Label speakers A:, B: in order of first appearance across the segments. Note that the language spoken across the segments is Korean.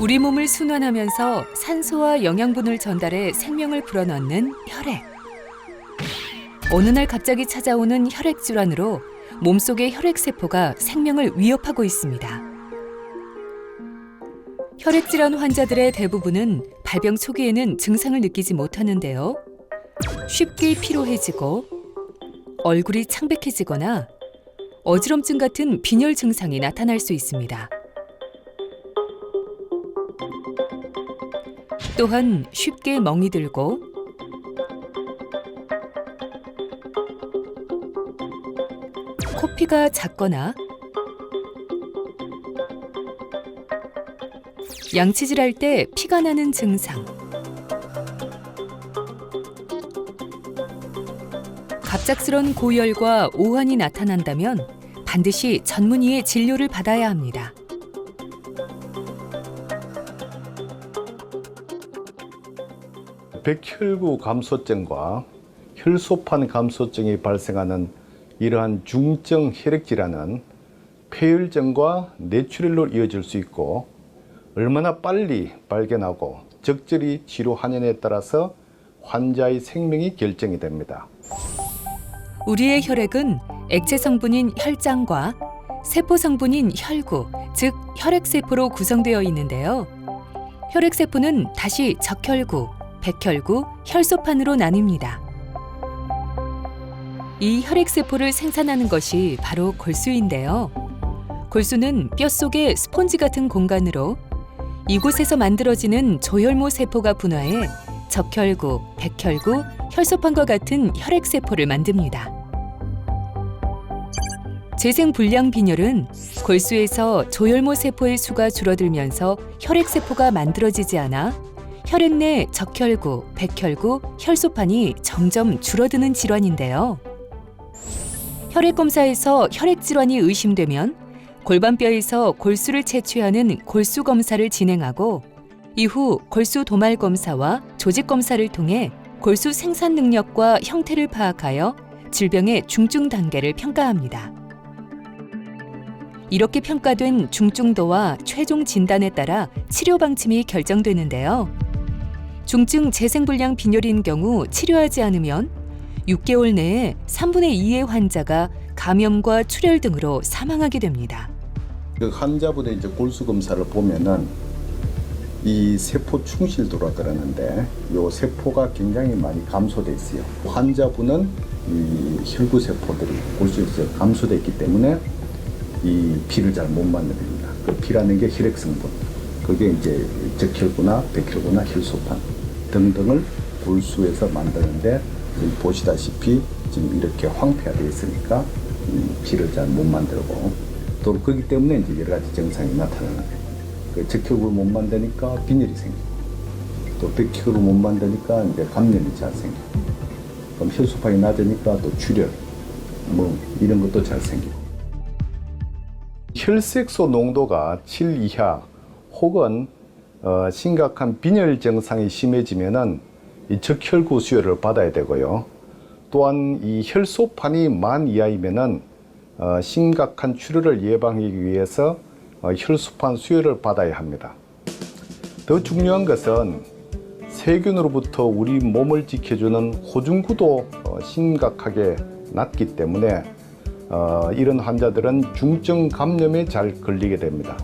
A: 우리 몸을 순환하면서 산소와 영양분을 전달해 생명을 불어넣는 혈액. 어느 날 갑자기 찾아오는 혈액 질환으로 몸속의 혈액 세포가 생명을 위협하고 있습니다. 혈액 질환 환자들의 대부분은 발병 초기에는 증상을 느끼지 못하는데요. 쉽게 피로해지고 얼굴이 창백해지거나 어지럼증 같은 빈혈 증상이 나타날 수 있습니다. 또한 쉽게 멍이 들고 코피가 작거나 양치질할 때 피가 나는 증상, 갑작스런 고열과 오한이 나타난다면 반드시 전문의의 진료를 받아야 합니다.
B: 백혈구 감소증과 혈소판 감소증이 발생하는 이러한 중증 혈액 질환은 폐혈증과 뇌출혈로 이어질 수 있고 얼마나 빨리 발견하고 적절히 치료하느냐에 따라서 환자의 생명이 결정이 됩니다.
A: 우리의 혈액은 액체 성분인 혈장과 세포 성분인 혈구, 즉 혈액세포로 구성되어 있는데요. 혈액세포는 다시 적혈구, 백혈구, 혈소판으로 나뉩니다. 이 혈액세포를 생산하는 것이 바로 골수인데요. 골수는 뼛속의 스폰지 같은 공간으로 이곳에서 만들어지는 조혈모 세포가 분화해 적혈구, 백혈구, 혈소판과 같은 혈액세포를 만듭니다. 재생불량 빈혈은 골수에서 조혈모 세포의 수가 줄어들면서 혈액세포가 만들어지지 않아 혈액 내 적혈구, 백혈구, 혈소판이 점점 줄어드는 질환인데요. 혈액 검사에서 혈액 질환이 의심되면 골반뼈에서 골수를 채취하는 골수 검사를 진행하고 이후 골수 도말 검사와 조직 검사를 통해 골수 생산 능력과 형태를 파악하여 질병의 중증 단계를 평가합니다. 이렇게 평가된 중증도와 최종 진단에 따라 치료 방침이 결정되는데요. 중증 재생불량 빈혈인 경우 치료하지 않으면 6개월 내에 3분의 2의 환자가 감염과 출혈 등으로 사망하게 됩니다.
B: 그 환자분의 이제 골수 검사를 보면은 이 세포 충실도라 그러는데 이 세포가 굉장히 많이 감소돼 있어요. 환자분은 이 혈구 세포들이 골수에서 감소돼 있기 때문에 이 피를 잘 못 만듭니다. 그 피라는 게 혈액 성분, 그게 이제 적혈구나 백혈구나 혈소판 등등을 골수에서 만드는데 지금 보시다시피 지금 이렇게 황폐화되어 있으니까 피를 잘 못 만들고 또 그렇기 때문에 이제 여러 가지 증상이 나타나는 거예요. 그 적혈구를 못 만드니까 빈혈이 생기고 또 백혈구를 못 만드니까 이제 감염이 잘 생기고 그럼 혈소판이 낮으니까 또 출혈 뭐 이런 것도 잘 생기고 혈색소 농도가 7 이하 혹은 심각한 빈혈 증상이 심해지면은 이 적혈구 수혈을 받아야 되고요. 또한 이 혈소판이 만 이하이면은 심각한 출혈을 예방하기 위해서 혈소판 수혈을 받아야 합니다. 더 중요한 것은 세균으로부터 우리 몸을 지켜주는 호중구도 심각하게 낮기 때문에 이런 환자들은 중증 감염에 잘 걸리게 됩니다.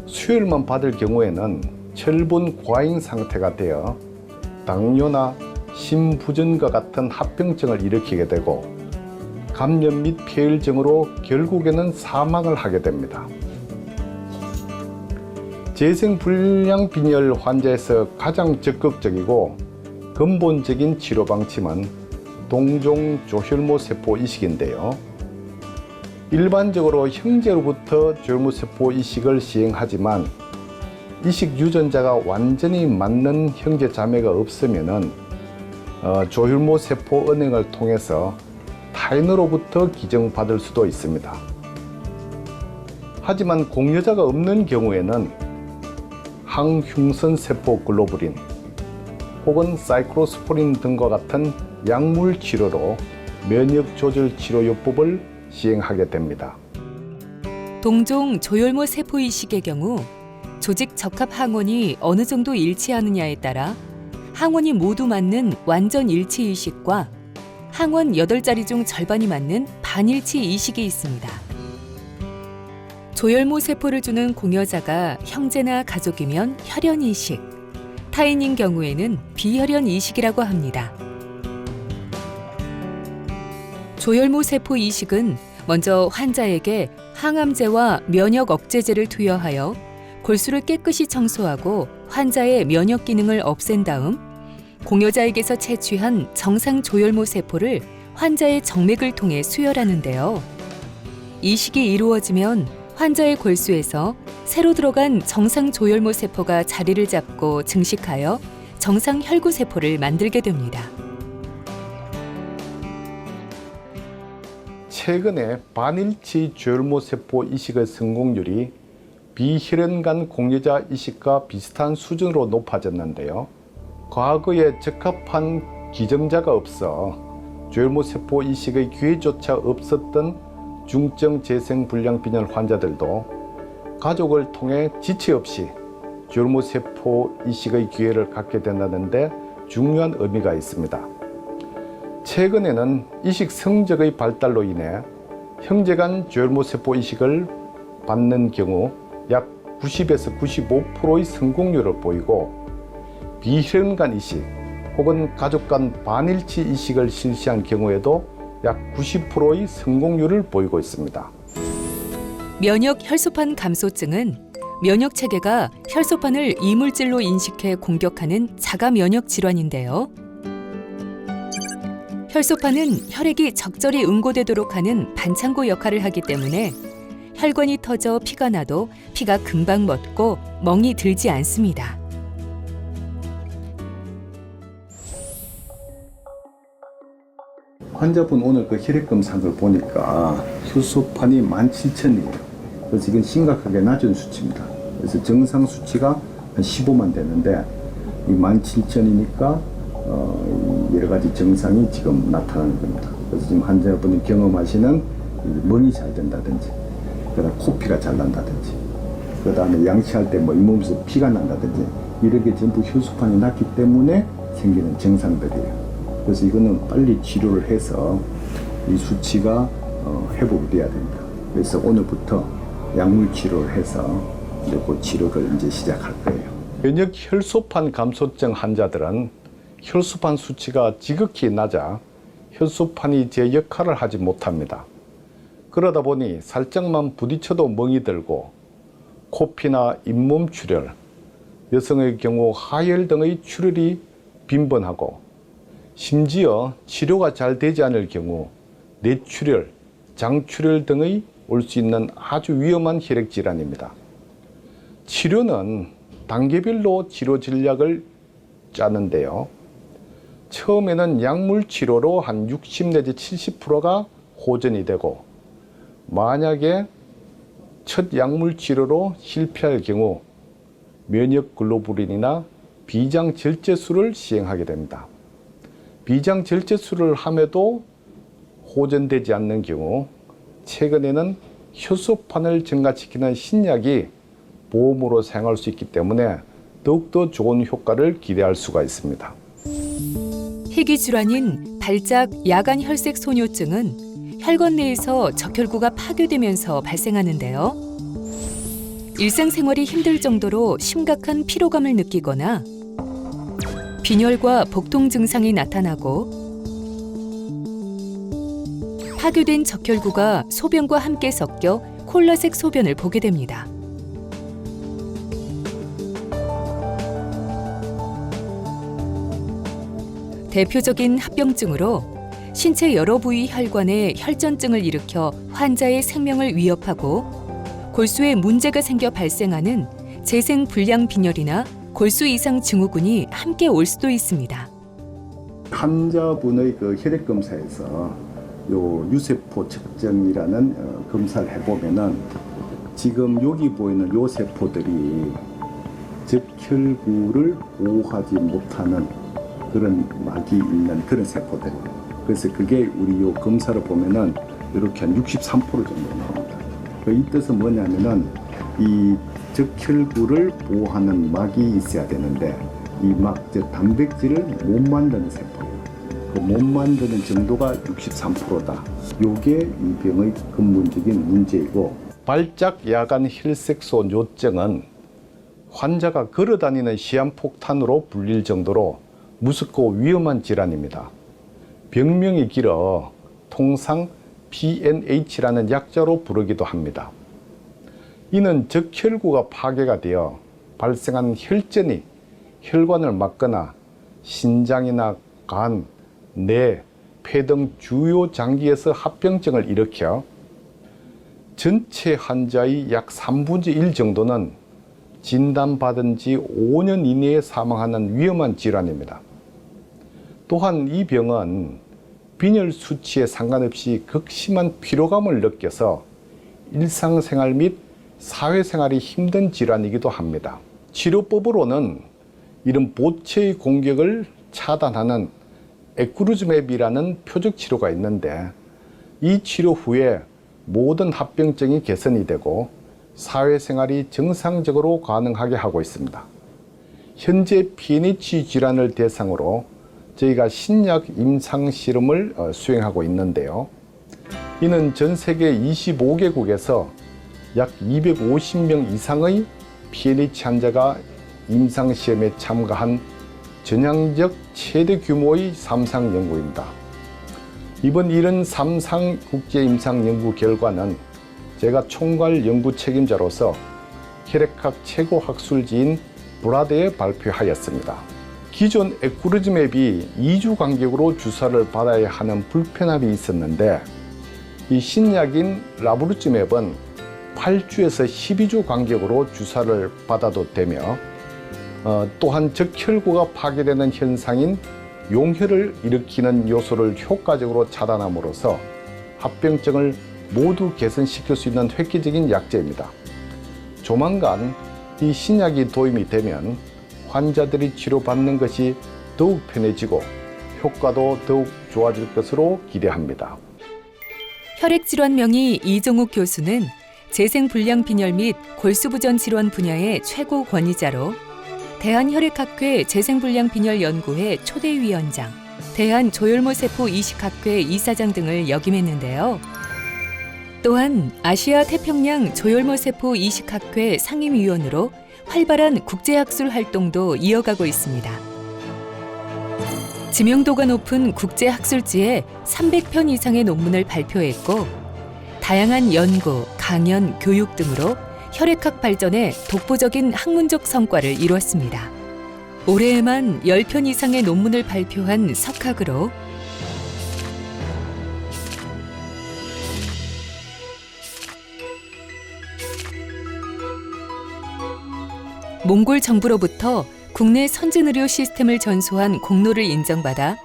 B: 수혈만 받을 경우에는 철분 과잉 상태가 되어 당뇨나 심부전과 같은 합병증을 일으키게 되고 감염 및 폐혈증으로 결국에는 사망을 하게 됩니다. 재생불량 빈혈 환자에서 가장 적극적이고 근본적인 치료 방침은 동종 조혈모 세포 이식인데요. 일반적으로 형제로부터 조혈모 세포 이식을 시행하지만 이식 유전자가 완전히 맞는 형제 자매가 없으면은 조혈모 세포 은행을 통해서 타인으로부터 기증받을 수도 있습니다. 하지만 공여자가 없는 경우에는 항흉선 세포 글로불린 혹은 사이클로스포린 등과 같은 약물 치료로 면역 조절 치료요법을 시행하게 됩니다.
A: 동종 조혈모 세포 이식의 경우 조직 적합 항원이 어느 정도 일치하느냐에 따라 항원이 모두 맞는 완전 일치 이식과 항원 8자리 중 절반이 맞는 반일치 이식이 있습니다. 조혈모 세포를 주는 공여자가 형제나 가족이면 혈연 이식, 타인인 경우에는 비혈연 이식이라고 합니다. 조혈모 세포 이식은 먼저 환자에게 항암제와 면역 억제제를 투여하여 골수를 깨끗이 청소하고 환자의 면역 기능을 없앤 다음 공여자에게서 채취한 정상 조혈모 세포를 환자의 정맥을 통해 수혈하는데요. 이식이 이루어지면 환자의 골수에서 새로 들어간 정상 조혈모 세포가 자리를 잡고 증식하여 정상 혈구 세포를 만들게 됩니다.
B: 최근에 반일치 조혈모 세포 이식의 성공률이 비혈연간 공여자 이식과 비슷한 수준으로 높아졌는데요. 과거에 적합한 기증자가 없어 조혈모 세포 이식의 기회조차 없었던 중증 재생불량 빈혈 환자들도 가족을 통해 지체 없이 조혈모 세포 이식의 기회를 갖게 된다는 데 중요한 의미가 있습니다. 최근에는 이식 성적의 발달로 인해 형제간 조혈모 세포 이식을 받는 경우 약 90에서 95%의 성공률을 보이고 비혈연 이식 혹은 가족 간 반일치 이식을 실시한 경우에도 약 90%의 성공률을 보이고 있습니다.
A: 면역 혈소판 감소증은 면역 체계가 혈소판을 이물질로 인식해 공격하는 자가 면역 질환인데요. 혈소판은 혈액이 적절히 응고되도록 하는 반창고 역할을 하기 때문에 혈관이 터져 피가 나도 피가 금방 멎고 멍이 들지 않습니다.
B: 환자분 오늘 그 혈액 검사한 걸 보니까 혈소판이 17,000이에요. 그래서 이건 심각하게 낮은 수치입니다. 그래서 정상 수치가 한 15만 되는데 이 17,000이니까 여러 가지 증상이 지금 나타나는 겁니다. 그래서 지금 환자분이 경험하시는 멍이 잘 된다든지, 그다음 코피가 잘 난다든지, 그다음에 양치할 때 뭐 잇몸에서 피가 난다든지 이런 게 전부 혈소판이 낮기 때문에 생기는 증상들이에요. 그래서 이거는 빨리 치료를 해서 이 수치가 회복이 돼야 됩니다. 그래서 오늘부터 약물 치료를 해서 이제 그 치료를 이제 시작할 거예요. 면역 혈소판 감소증 환자들은 혈소판 수치가 지극히 낮아 혈소판이 제 역할을 하지 못합니다. 그러다 보니 살짝만 부딪혀도 멍이 들고 코피나 잇몸 출혈, 여성의 경우 하혈 등의 출혈이 빈번하고 심지어 치료가 잘 되지 않을 경우 뇌출혈, 장출혈 등의 올 수 있는 아주 위험한 혈액 질환입니다. 치료는 단계별로 치료 전략을 짜는데요. 처음에는 약물 치료로 한 60 내지 70%가 호전이 되고 만약에 첫 약물 치료로 실패할 경우 면역 글로불린이나 비장 절제술을 시행하게 됩니다. 비장 절제술을 함에도 호전되지 않는 경우 최근에는 혈소판을 증가시키는 신약이 보험으로 사용할 수 있기 때문에 더욱더 좋은 효과를 기대할 수가 있습니다.
A: 희귀 질환인 발작 야간 혈색 소뇨증은 혈관 내에서 적혈구가 파괴되면서 발생하는데요. 일상생활이 힘들 정도로 심각한 피로감을 느끼거나 빈혈과 복통 증상이 나타나고 파괴된 적혈구가 소변과 함께 섞여 콜라색 소변을 보게 됩니다. 대표적인 합병증으로 신체 여러 부위 혈관에 혈전증을 일으켜 환자의 생명을 위협하고 골수에 문제가 생겨 발생하는 재생불량 빈혈이나 골수 이상 증후군이 함께 올 수도 있습니다.
B: 환자분의 그 혈액 검사에서 요 유세포 측정이라는 검사를 해보면은 지금 여기 보이는 요 세포들이 적혈구를 보호하지 못하는 그런 막이 있는 그런 세포들이에요. 그래서 그게 우리 요 검사를 보면은 이렇게 한 63% 정도 나옵니다. 이 뜻은 뭐냐면은 이 적혈구를 보호하는 막이 있어야 되는데 이 막, 단백질을 못 만드는 세포예요. 그 못 만드는 정도가 63%다. 요게 이 병의 근본적인 문제이고, 발작 야간 혈색소 요증은 환자가 걸어다니는 시한폭탄으로 불릴 정도로 무섭고 위험한 질환입니다. 병명이 길어 통상 PNH라는 약자로 부르기도 합니다. 이는 적혈구가 파괴가 되어 발생한 혈전이 혈관을 막거나 신장이나 간, 뇌, 폐 등 주요 장기에서 합병증을 일으켜 전체 환자의 약 3분의 1 정도는 진단받은 지 5년 이내에 사망하는 위험한 질환입니다. 또한 이 병은 빈혈 수치에 상관없이 극심한 피로감을 느껴서 일상생활 및 사회생활이 힘든 질환이기도 합니다. 치료법으로는 이런 보채의 공격을 차단하는 에쿠르즈맵이라는 표적 치료가 있는데, 이 치료 후에 모든 합병증이 개선이 되고 사회생활이 정상적으로 가능하게 하고 있습니다. 현재 PNH 질환을 대상으로 저희가 신약 임상 실험을 수행하고 있는데요. 이는 전 세계 25개국에서 약 250명 이상의 PNH 환자가 임상 시험에 참가한 전향적 최대 규모의 3상 연구입니다. 이번 이런 3상 국제 임상 연구 결과는 제가 총괄 연구 책임자로서 혈액학 최고 학술지인 브라드에 발표하였습니다. 기존 에쿠르즈맵이 2주 간격으로 주사를 받아야 하는 불편함이 있었는데, 이 신약인 라브루즈맵은 8주에서 12주 간격으로 주사를 받아도 되며, 또한 적혈구가 파괴되는 현상인 용혈을 일으키는 요소를 효과적으로 차단함으로써 합병증을 모두 개선시킬 수 있는 획기적인 약제입니다. 조만간 이 신약이 도입이 되면 환자들이 치료받는 것이 더욱 편해지고 효과도 더욱 좋아질 것으로 기대합니다.
A: 혈액질환 명의 이종욱 교수는 재생불량빈혈 및 골수부전 질환 분야의 최고 권위자로 대한혈액학회 재생불량빈혈연구회 초대위원장, 대한조혈모세포 이식학회 이사장 등을 역임했는데요. 또한 아시아 태평양 조혈모세포 이식학회 상임위원으로 활발한 국제학술 활동도 이어가고 있습니다. 지명도가 높은 국제학술지에 300편 이상의 논문을 발표했고, 다양한 연구, 강연, 교육 등으로 혈액학 발전에 독보적인 학문적 성과를 이뤘습니다. 올해에만 10편 이상의 논문을 발표한 석학으로 몽골 정부로부터 국내 선진의료 시스템을 전수한 공로를 인정받아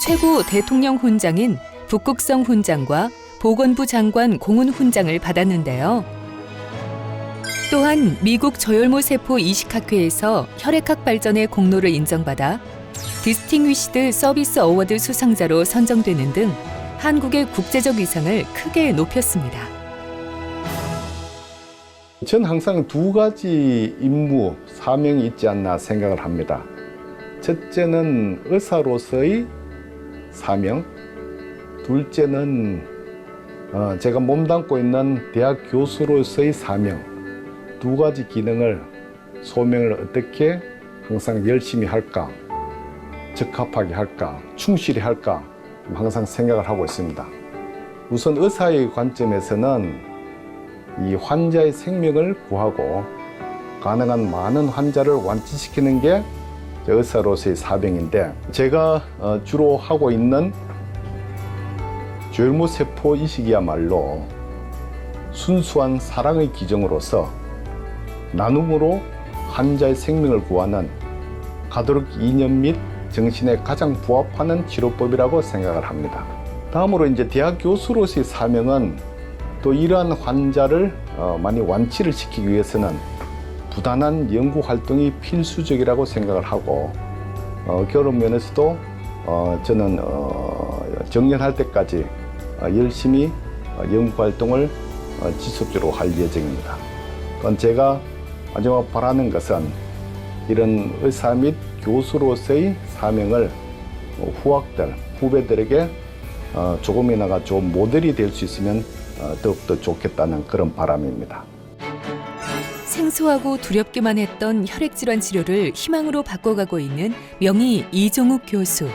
A: 최고 대통령 훈장인 북극성 훈장과 보건부 장관 공훈 훈장을 받았는데요. 또한 미국 조혈모세포 이식학회에서 혈액학 발전의 공로를 인정받아 디스팅위시드 서비스 어워드 수상자로 선정되는 등 한국의 국제적 위상을 크게 높였습니다.
B: 전 항상 두 가지 임무, 사명이 있지 않나 생각을 합니다. 첫째는 의사로서의 사명, 둘째는 제가 몸담고 있는 대학 교수로서의 사명, 두 가지 기능을, 소명을 어떻게 항상 열심히 할까, 적합하게 할까, 충실히 할까 항상 생각을 하고 있습니다. 우선 의사의 관점에서는 이 환자의 생명을 구하고 가능한 많은 환자를 완치시키는 게 의사로서의 사명인데, 제가 주로 하고 있는 조혈모세포 이식이야말로 순수한 사랑의 기정으로서 나눔으로 환자의 생명을 구하는 가도록 이념 및 정신에 가장 부합하는 치료법이라고 생각을 합니다. 다음으로 이제 대학 교수로서의 사명은 또 이러한 환자를 많이 완치를 시키기 위해서는 부단한 연구 활동이 필수적이라고 생각을 하고, 그런 면에서도 저는 정년할 때까지 열심히 연구 활동을 지속적으로 할 예정입니다. 제가 마지막 바라는 것은 이런 의사 및 교수로서의 사명을 후학들, 후배들에게 조금이나마 좋은 모델이 될 수 있으면 더욱더 좋겠다는 그런 바람입니다.
A: 생소하고 두렵기만 했던 혈액질환 치료를 희망으로 바꿔가고 있는 명의 이종욱 교수.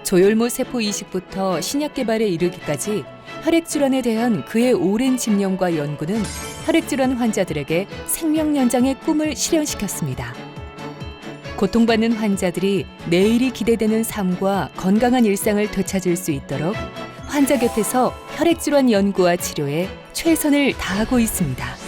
A: 조혈모 세포 이식부터 신약 개발에 이르기까지 혈액질환에 대한 그의 오랜 집념과 연구는 혈액질환 환자들에게 생명 연장의 꿈을 실현시켰습니다. 고통받는 환자들이 내일이 기대되는 삶과 건강한 일상을 되찾을 수 있도록 환자 곁에서 혈액질환 연구와 치료에 최선을 다하고 있습니다.